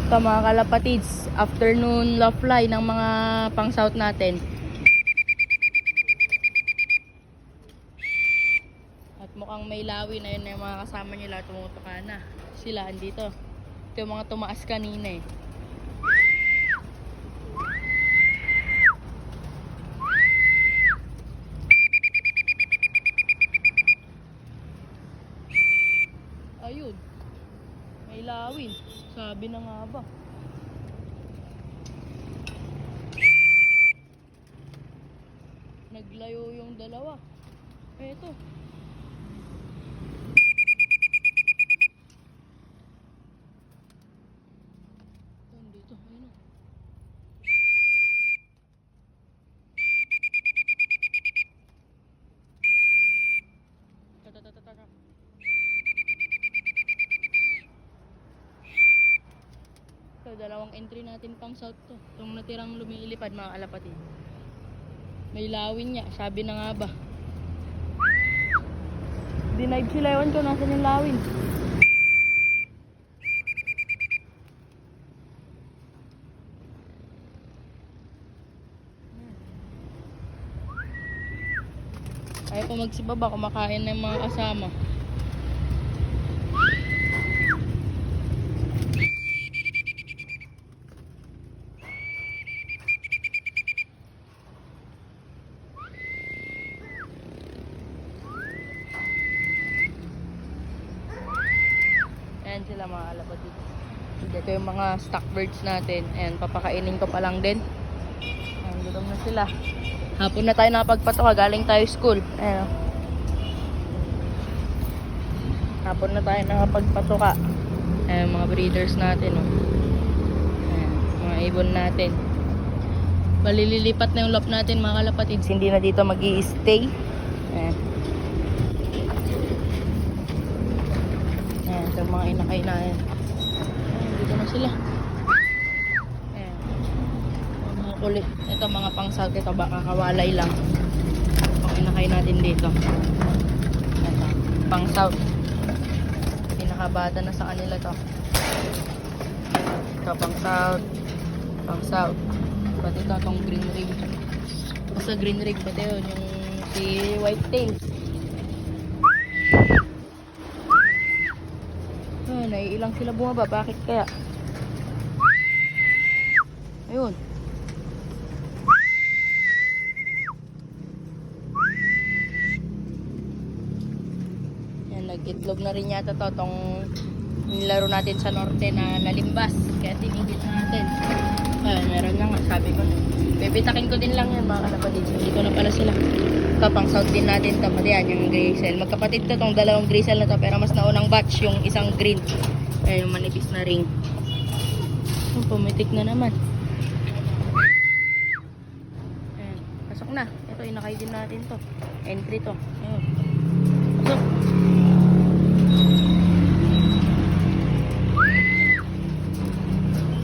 Ito mga kalapatids, afternoon love fly ng mga pang south natin. At mukhang may lawi na yun na yung mga kasama nila, tumutuka na. Sila andito. Ito yung mga tumaas kanina eh. Ayun. May lawin. Sabi na nga ba. Naglayo yung dalawa. Eto. Dito. Ayun o. Tata. So, dalawang entry natin pang south to. Itong natirang lumilipad mga kalapatid. May lawin niya. Sabi na nga ba. Denied sila. Ewan ko nasan yung lawin. Ayaw ko magsibaba. Kumakain na yung mga kasama. Ayan sila mga kalapatid. Ito yung mga stock birds natin. Ayan, papakainin ko pa lang din. Ayan, gutom na sila. Hapon na tayo nakapagpatoka. Galing tayo school. Ayan. Hapon na tayo nakapagpatoka. Ayan, mga breeders natin. Oh. Ayan, mga ibon natin. Malililipat na yung lop natin mga kalapatid. Hindi na dito mag-i-stay. Ayan. Ayan, ito mga inakay na yan. Ayan, dito na sila. Ayan. Mga kulit. Ito mga pang south. Ito baka kawalay lang. Pang inakay natin dito. Ito, pang south. Pinakabata na sa kanila to. Ito pang south. Pang south. Pati ito itong green rig. Basta green rig pati yun. Yung si white tail. Naiilang sila bumaba. Bakit kaya? Ayun. Yan, nag-itlog na rin yata to. Itong nilaro natin sa norte na nalimbas. Kaya tinigit natin. Ayun, meron na nga. Sabi ko. Bibitakin ko din lang yan mga kalapatid. Dito na pala sila. Ito, pang south din natin ito. Pati yan, yung grizzle. Magkapatid to itong dalawang grizzle na to. Pero mas naunang batch yung isang green. Ayan, yung manipis na ring. Oh, pumitik na naman. Ayan, pasok na. Ito, inakay din natin to. Entry to. Ayan. Pasok.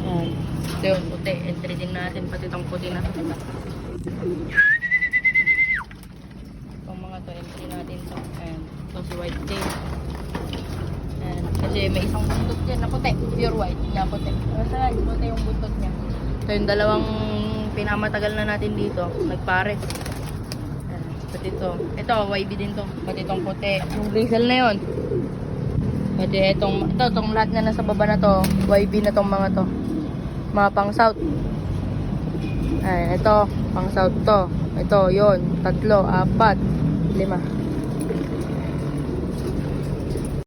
Ayan. Ito yung puti. Entry din natin. Pati itong puti na to. Itong mga to, entry natin to. Ayan. Ito si white tail. Ayan. Kasi may isang buntot dyan na puti. Pure white na puti. Masaya, puti yung buntot niya. Ito yung dalawang pinamatagal na natin dito. Nagpares. Ayan. Pati ito. Ito, YB din to. Pati itong puti. Yung grizzle na yun. Pati itong lahat na nasa baba na to. YB na tong mga to. Mga pang south. Ayan, ito. Pang south to. Ito, yun. 3, 4, 5.